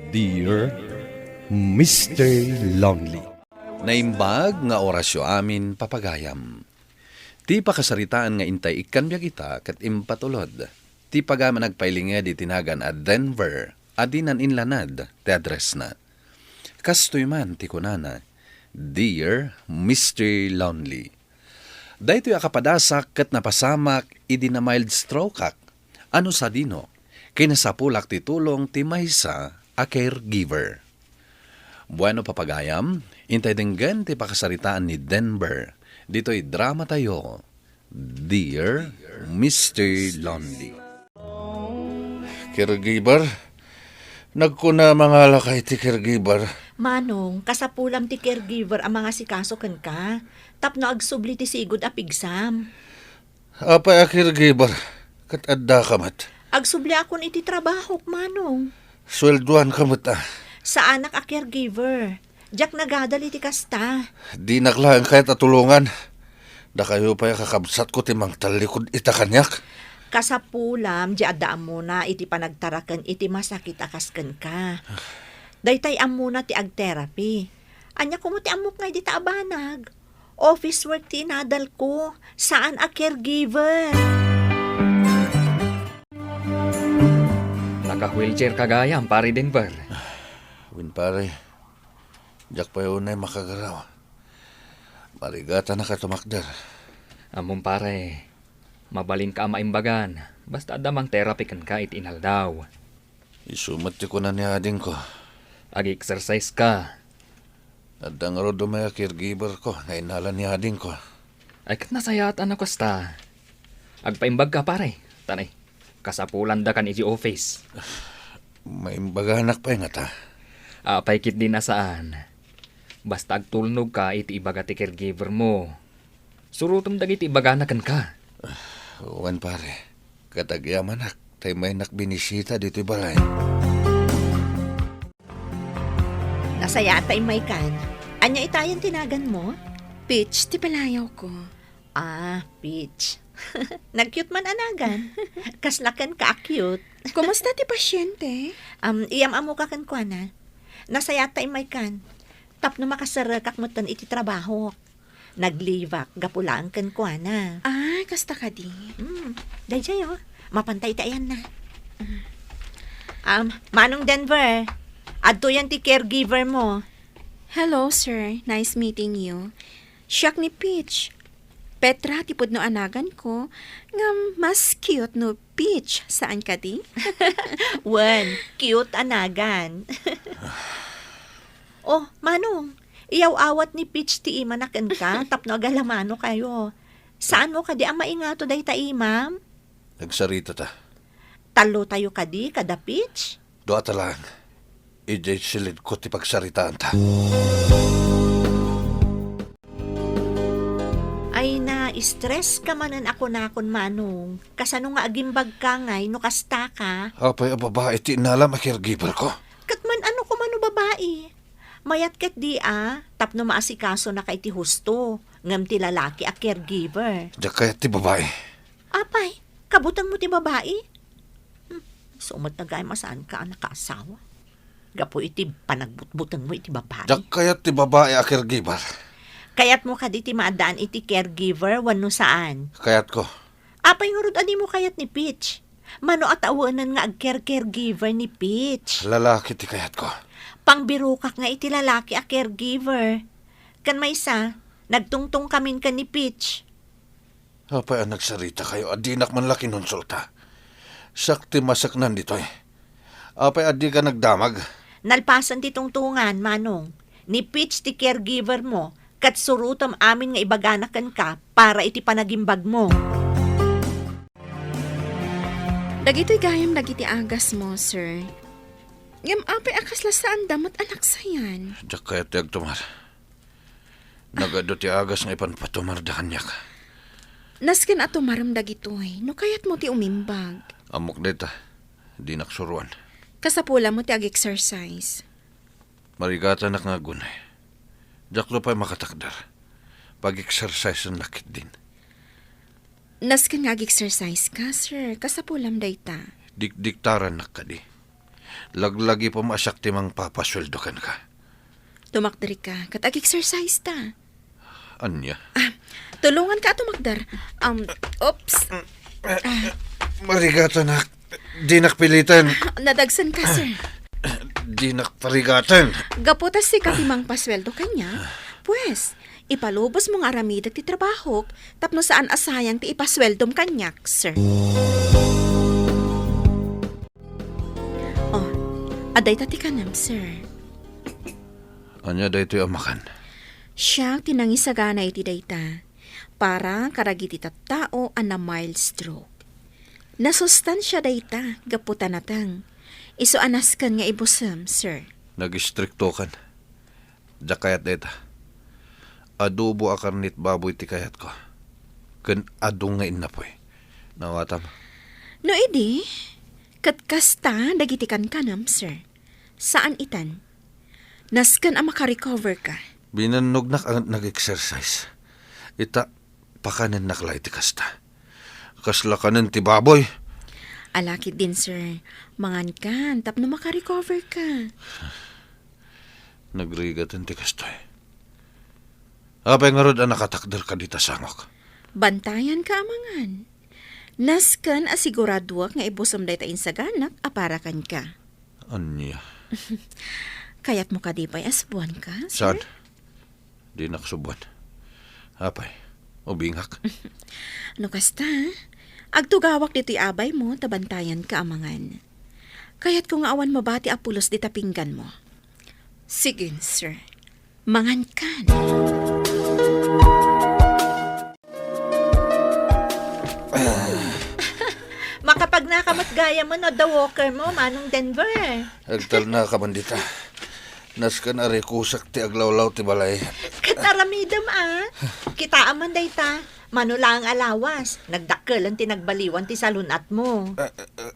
Dear Mr. Lonely. Naimbag nga orasyo amin papagayam. Ti pakasaritaan nga intay ikan biya kita kat impatulod. Ti pagaman nagpailinga di tinagan at Denver, adinan inlanad, ti address na. Kastoy man ti kunana, Dear Mr. Lonely. Dahito akapadasak kat napasamak idi na mild stroke ak. Ano sa dino? Kinasapulak ti tulong ti maysa a caregiver. Bueno papagayam, intay dinggan ti pakasaritaan ni Denver. Dito'y drama tayo. Dear Mr. Lonely. Caregiver? Nagkuna mga lakay ti caregiver. Manong, kasapulam ti caregiver ang mga sikaso ken ka. Tapno agsubli ti sigud a pigsam. Apa a caregiver? Kat adda kamat. Agsubli akon iti trabaho, manong. Swelduan kamat Sa anak a caregiver. Diyak nagadali ti kasta. Di naklaan kahit atulungan. Da kayo pa kakabsat ko timang talikod itakanyak. Kasapulam, di adaan mo na iti panagtarakan iti masakit akasken ka. Daytay amuna ti ag-therapy. Anya ko mo ti amok nga iti taabanag. Office work ti inadal ko. Saan a caregiver? Naka-wheelchair kagayam, pare Denver. Win pare, jak pa yun ay makagaraw. Marigata na katumakder. Among pare, mabalin ka maimbagan. Basta adamang therapy kan ka inaldaw. Isumati ko na ni ading ko. Ag-exercise ka. Adang rodo may caregiver ko na inala ni ading ko. Ay kat nasayatan ako sta. Agpaimbag ka pare. Tanay, kasapulan da kan iti office. May imbaganak pa nga ta. Apay kit din na saan. Basta agtulnog ka iti ibaga ti caregiver mo. Surutom dagiti ibaganakan ka. Wan pare, katagyaman tay may nakbinisita dito balay. Nasayatay may kan. Anya itayan tinagan mo? Peach, ti palayaw ko. Ah, Peach. Nag-cute man anagan. Kaslakan ka cute. Kumusta ti pasyente? Iyam amo ka kan kuana. Nasayatay may kan. Tapno makasarakak mo tan iti trabaho. Naglivak, gapulaan kan kuana. Ah, kasta ka di. Dayjay mapantay tayan na. Manong Denver, adto yan ti caregiver mo. Hello, sir. Nice meeting you. Siyak ni Peach. Petra, tipod no anagan ko. Nga mas cute no Peach. Saan ka di? Wen, cute anagan. Oh, Manong, iyaw awat ni Peach ti imanakan ka, tapno agalamano kayo. Saan mo kadi ang maingato day ta imam? Nagsarita ta. Talo tayo kadi, kada Peach? Doa ta lang. Ijay silid ko ti pagsaritaan ta. Ay na, stress ka manan ako na akon Manong. Kasano nga agimbag ka ngay, no kasta ka? Apay a babae ti inalam a caregiver ko. Katman ano ko mano babae? Mayat kat di tapno maasikaso na kay ti husto. Ngam ti lalaki a caregiver. Diyak kaya ti babae. Apay, kabutang mo ti babae? Sumat na gaya masaan ka nakaasawa. Gapo iti panagbutbutang mo iti babae. Diyak kaya ti babae a caregiver. Kayat mo ka di ti maadaan iti caregiver wano saan. Kayat ko. Apay ngurod ani mo kayat ni Peach. Mano at awanan nga ag-caregiver ni Peach. Lalaki ti kayat ko. Pangbirukak nga iti lalaki a caregiver. Kan may isa, nagtungtong kamin ka ni Peach. Apay ang nagsarita kayo, adinak man laki nunsulta. Sakti masaknan dito eh. Apay adi ka nagdamag. Nalpasan ti tungtungan, Manong. Ni Peach ti caregiver mo, kat surutam amin nga ibaganakan ka para iti panagimbag mo. Dagito'y gayam dagiti agas mo, sir. Ngam apay akasla saan damot anak sayan. Diyak kaya ti agtumar. Nagado ti agas nga ipanpatumar da kanyak. Nasken ato maram dagitoy, no kayat mo ti umimbag. Amok dita, di naksuruan. Kasapula mo ti ag-exercise. Marigata na nga gunay. Diyak lo pa'y makatakdar. Pag-exercise ang lakit din. Nasken nga ag-exercise ka, sir. Kasapulam dayta. Dikdiktaran na ka di. Laglagi pa maasyak timang papasweldokan ka. Tumakdari ka, kat ag-exercise ta. Anya? Tulungan ka tumakdar. Oops, Marigatan nak. Di nakpilitan. nadagsan ka, sir. Di nakparigatan. Gaputas si katimang pasweldo kanya. Pues, ipalubos mo nga aramida ti trabaho, tapno saan asayang ti ipasweldom kanyak, sir. Oh, aday tati kanam, sir. Anya da ito'y amakan. Siya tinangisagana iti dayta. Para karagiti tattao na mild stroke. Nasustansya dayta, gaputan natang. Iso anaskan nga ibusam, sir. Nag-istrikto kan. Da kayat deta. Adobo a karnit baboy ti kayat ko. Kan adong nga inapoy. Nawatam. No idi, katkasta dagitikan kanam, sir. Saan itan? Naskan ang makarecover ka. Binanog nak ang nag-exercise. Ita, pakanan naklay ti kasta. Kasla kanan ti baboy. Alakit din, sir. Mangan kan, tapno makarecover ka. Nagrigatan ti kastoy. Apay nga rod ang nakatakdal ka dita sangok. Bantayan ka amangan. Naskan asiguraduak nga ibusam day tain sa ganak, aparakan ka. Anya? Kayat mo ka di pa'y asbuan ka, Saan? sir? Di naksubuan. Apay, ubingak. No kasta, agtugawak dito'y abay mo, tabantayan ka amangan. Kaya't kung awan mabati apulos di tapinggan mo. Sige, sir. Mangan kan. Makapag nakamot gaya mo no, the walker mo, Manong Denver. Agtal na ka bandita. Naskan ari kusak ti aglawlaw ti balay. Kataramidam Kita aman dayta. Manula ang alawas. Nagdakkel ang tinagbaliwan ti salunat mo.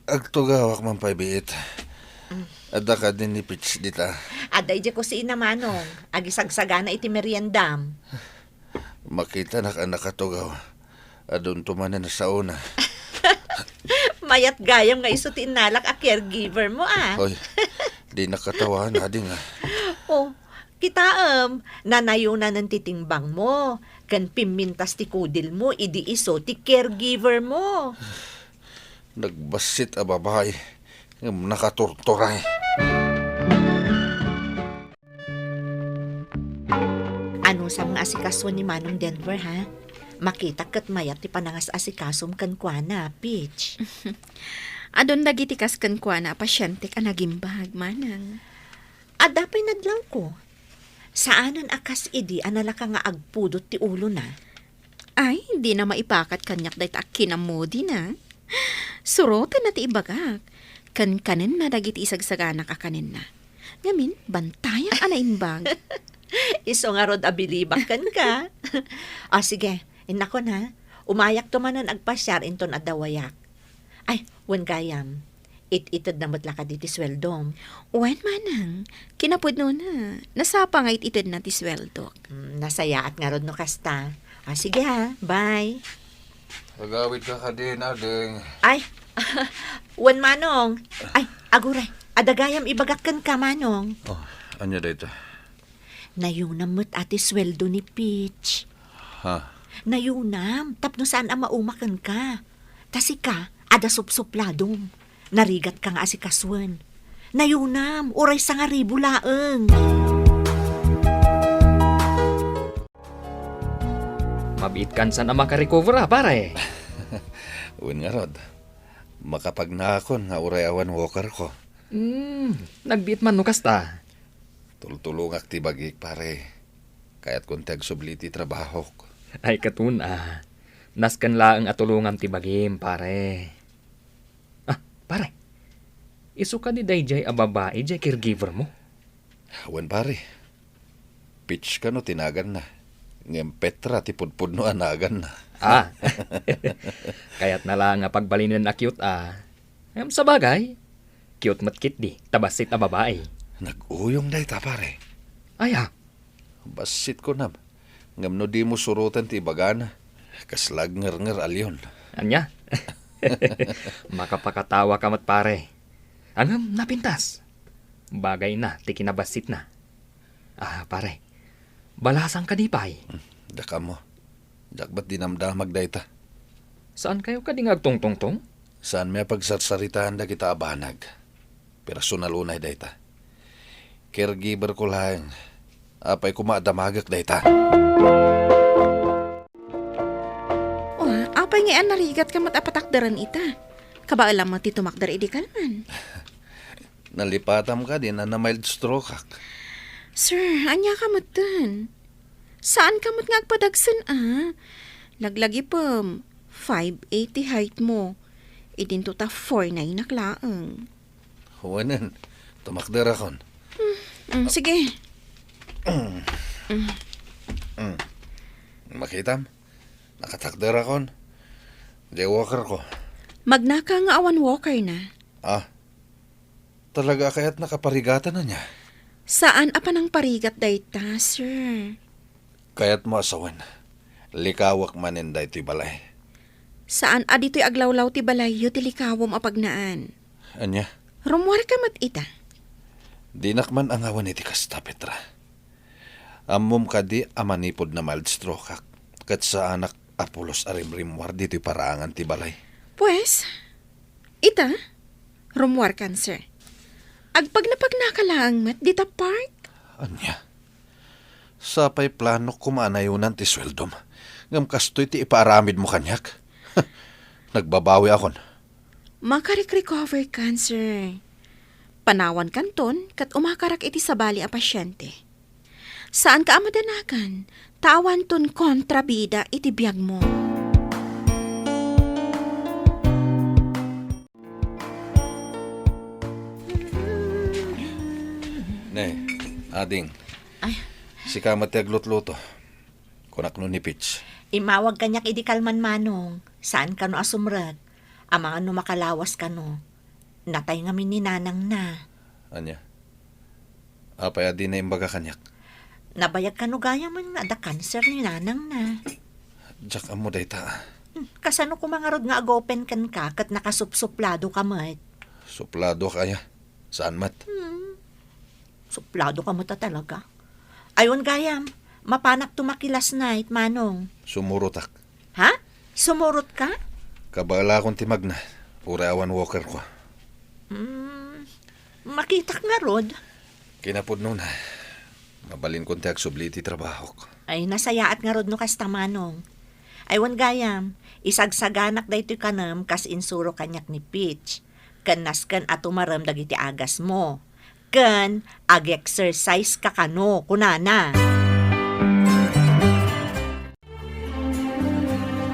Agtugawak man paybiit. Adda ka din ni Pitch dita. Aday di ko si ina Manong. Agisagsagana iti meriendam. Makita na ka nakatugaw. Adun tumanan na sa una. Mayat gayam nga iso ti inalak a caregiver mo Hoy, di nakatawa na di nga. Oh, kita nanayunan ng titimbang mo. Kan pimintas ti kudil mo, idi iso ti caregiver mo. Nagbasit a babae. Nakaturturay. Ano sa mga asikaswan ni Manong Denver, ha? Makita kat mayat ti panangas asikasom kan kuana, Peach. Adon dagitikas kan kwa na pasyente ka nagimbag, manang. Adapay nadlaw ko. Saanan akas idi anala ka nga agpudot ti ulo na. Ay, hindi na maipakat kanyak dahit akinamodi na. Surotan na ti ibagak. Kanin na dagiti isagsagana ka kanin na. Ngamin, bantayan anaimbag. Iso nga rod abilibak kan ka. Sige, inako na. Umayak tumanan agpasyar inton adawayak. Ay, wen gayam. Ititad na matla ka diti sweldom. Wen manang, kinapod no na. Nasapa nga ititid na ti sweldo. Nasayaat nga rod no kasta. Sige ha, bye. Pagawid ka din, ading. Ay, wen Manong. Ay, aguray. Adagayam ibagakkan ka, Manong. Oh, anya dito? Nayunam mo't ati sweldo ni Peach. Ha? Nayunam, tapno saan ang maumakan ka. Tasi ka, ada supsupladong. Narigat ka nga asikaswan. Nayunam, uray sa nga ribu laeng. Mabit kan saan ang makarecover pare. Uwin nga rod. Makapagnakon nga uray awan walker ko. Nagbiit man no kasta. Tultulungak ti bagik pare. Kaya't kung tagsubliti trabaho ko. Ay katuna. Naskan laang atulungan ti bagim, pare. Pare. Isu ka ni dayjay a babae jay caregiver mo. Awan pare. Pitch ka no tinagan na. Ngem Petra ti pudpud no anagan na. Kaya't na lang nga pagbalinan na cute sa bagay, cute matkit di, tabasit a babae. Nag-uyong day ta pare. Ay Basit ko na. Ngem no di mo surutan ti bagana. Kaslag ngar alyon. anya? Makapakatawa ka mat pare. Angam napintas. Bagay na, ti kinabasit na. Pare, balasang ka di pay. Daka mo. Jak ba't dinamdamag dayta? Saan kayo ka di ngagtong-tong-tong? Saan may pagsarsaritaan da kita abanag? Personal unay dayta. Caregiver ko lang. Apay kumadamagak dayta. Apay nga narigat ka matapatakdaran ita. Kabaalam mo ti tumakdar idi kalman. Nalipatam ka din na mild stroke ak. Sir, anya ka matan? Saan ka mat ngagpadagsan Laglagi pa, 5'80" height mo. Idin to ta 4'9" naklaang. Huwanan, tumakder akon. Sige. Makitam, nakatakder akon. Jaywalker ko. Magnaka nga awan walker na. Talaga kaya't nakaparigatan na niya. Saan apa nang parigat dayta, sir? Kaya't mo asawan. Likawak manin day ti balay. Saan adito'y aglawlaw ti balayo ti likawom apagnaan? Anya, Rumwar ka mat ita. dinakman ang awan iti kasta, Petra. Amom ka di amanipod na mild stroke ak. Kat sa anak apulos arimrimwar dito'y paraangan ti balay. Pues, ita, rumwar kan, sir. Agpag nakalaang mat, dita park? Anya, sapay plano kumanayunan ti sweldom. Ngam kastoy ti ipaaramid mo kanyak. Nagbabawi akon. Makarik-recover kan, sir. Panawan kanton, kat umakarak iti sabali a pasyente. Saan ka amadanakan? Tawan ton kontrabida iti biyag mo. Ne, ading. Ay. Si Kamat aglutluto. Kunak no ni Pitch. Imawag kanyak idi kalman manong. Saan ka no asumrag? Amang ano makalawas ka no. Natay nga ni nanang na. Anya? Apay adi na imbaga kanyak. Nabayag ka no gaya man nga da cancer ni nanang na. Jak amo dayta. Kasano ko mga rod nga agopen kan ka kat nakasupsuplado ka mat. Suplado kaya. Saan mat? Suplado ka mo ta talaga. Ayon gayam, mapanak tumakilas night, manong. Sumurutak. Ha? Sumurot ka? Kabala akong timag na. Ura awan walker ko. Makita nga rod. Kinapod nun. Mabalin kong tiag subli ti trabaho ko. Ay, nasayaat nga rod no kasta manong. Aywan gayam, isagsaganak da ito'y kanam kas insuro kanyak ni Peach. Kanas kan atumaram dagiti agas mo. Kan ag-exercise ka kano, kunana.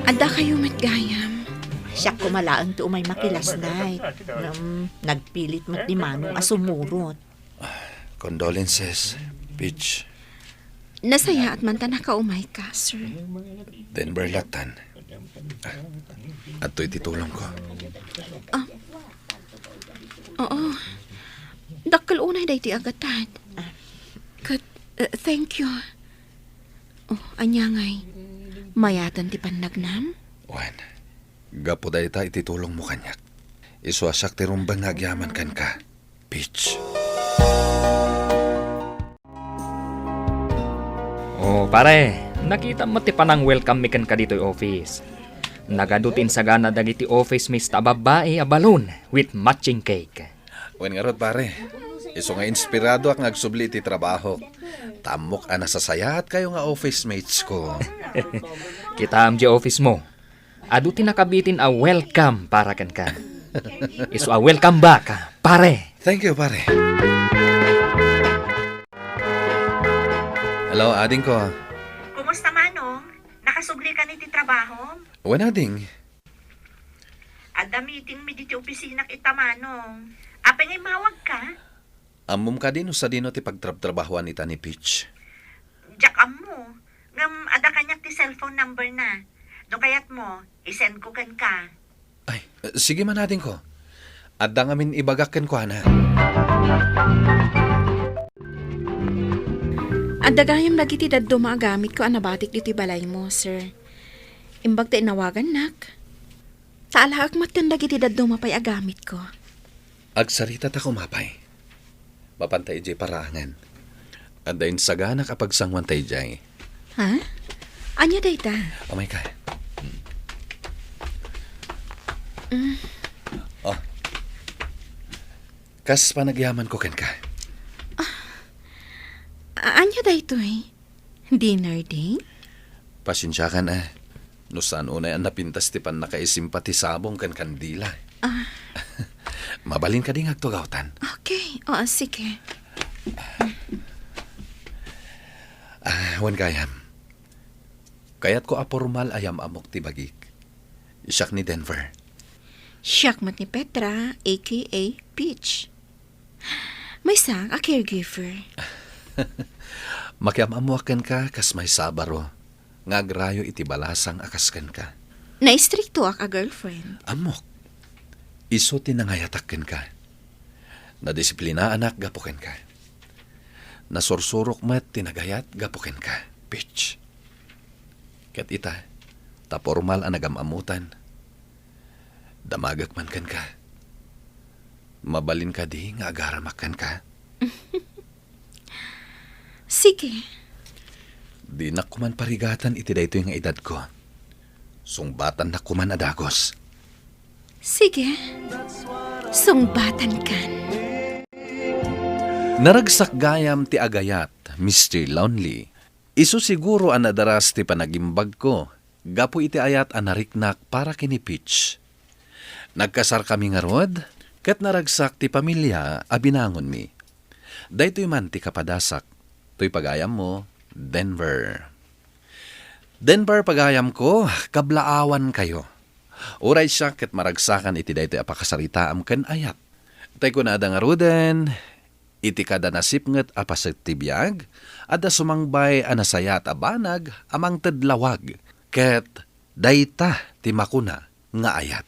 Ada kayo matgayam. Siya kumalaan ti umay makilas night. Nagpilit mat ni manong asumurot. Condolences, Peach. Nasaya at man ta nakaumay ka, sir. Denver Latan. At to'y titulong ko. Oo. Dakkel unay day ti agatad. Kat, thank you. Anyangay. Mayatan ti pannagnam? Wan, gapo day ta ititulong mo kanyak. Iswasak ti rumbang nagyaman kan ka, Peach. Pare, nakita mo ti panang welcome mi kan ka dito'y office. Nagadutin sa gana dagiti office miss ta babae a balloon with matching cake. Wan nga rod, pare. Iso nga inspirado ak nagsubli ti trabaho. Tamok a nasasayat kayo nga office mates ko. Kita am di office mo. Adu ti nakabitin a welcome para kan ka. Iso a welcome back, pare. Thank you, pare. Hello, ading ko. Kumusta manong? Nakasubli ka ni ti trabaho? Wan, ading. Ada meeting mi diti opisina kita manong. Apa ngay mawag ka? Amom ka din sa dino ti pagtrabahuan ni Tani Peach. Jack mo. Ngam ada kanyak ti cellphone number na. Do kayat mo, isend ko kan ka. Ay, sige man natin ko. Adda ngamin ibagakken ko, ana. Adagayam lagi ti daddo maagamit ko anabatik dito'y balay mo, sir. Imbag ta inawagan nak. Taalahak matan lagi ti daddo mapay agamit ko. Agsarita ta kumapay. Mapantay jay parangan. At dahin sagana kapag sangwantay jay. Ha? Anya dayta? Oh my God. Oh. Kas panagyaman ko ken ka. Anya daytoy? Dinner date? Pasensya ka na. No saan unay ang napintas ti pan nakaisimpatisabong kan kandila. Mabalin ka ding agtugawtan. Okay. O, sige. Wan kayam. Kayat ko apormal ayam amok ti bagik. Isak ni Denver. Siyakmat ni Petra, a.k.a. Peach. May sang a caregiver. Makiamamuakan ka kas may sabaro. Ngagrayo iti balasang akaskan ka. Naistrikto ak a girlfriend. Amok. Iso tinangayatakken ka. Nadisiplina anak gapuken ka. Nasursurok mat tinagayat gapuken ka. Bitch. Kat ita, tapormal ang nagamamutan. Damagak man kan ka. Mabalin ka di nga agaramakan ka. Sige. Di na kuman parigatan iti dayto yung edad ko. Sungbatan na kuman adagos. Sige. Sungbatan kan. Naragsak gayam ti agayat, Mr. Lonely. Isu siguro ang nadaras ti panagimbag ko. Gapo iti ayat ang nariknak para kini Peach. Nagkasar kami nga rod, kat naragsak ti pamilya abinangon mi. Daytoy man ti kapadasak, to'y pagayam mo, Denver. Denver pagayam ko, kablaawan kayo. Uray siya kat maragsakan iti daytoy apakasaritaam ken ayat. Tay ko na nga ruden, iti kada nasipnget apaset ti biyag, ada sumangbay anasayat abanag amang tedlawag, ket dayta ti makuna nga ayat.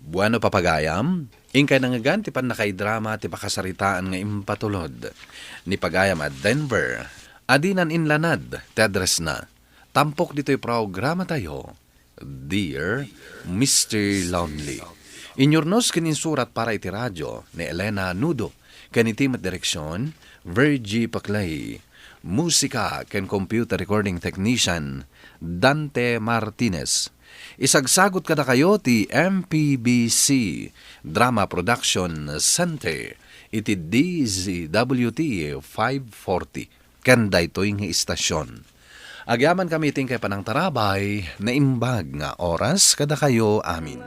Buano papagayam, ingkay nangagan ti pan nakaidrama ti pakasaritaan nga impatulod. Ni pagayam at Denver, adinan inlanad, ti address na. Tampok dito'y programa tayo, Dear Mr. Lonely. Inyornos kininsurat para iti radyo ni Elena Nudo, kanitimat direksyon, Virgie Paclay. Musika ken computer recording technician, Dante Martinez. Isagsagot kada kayo ti MPBC Drama Production Center iti DZWT 540 kanda ito'y nga istasyon. Agyaman kami iting kay panang tarabay na imbag nga oras kada kayo amin.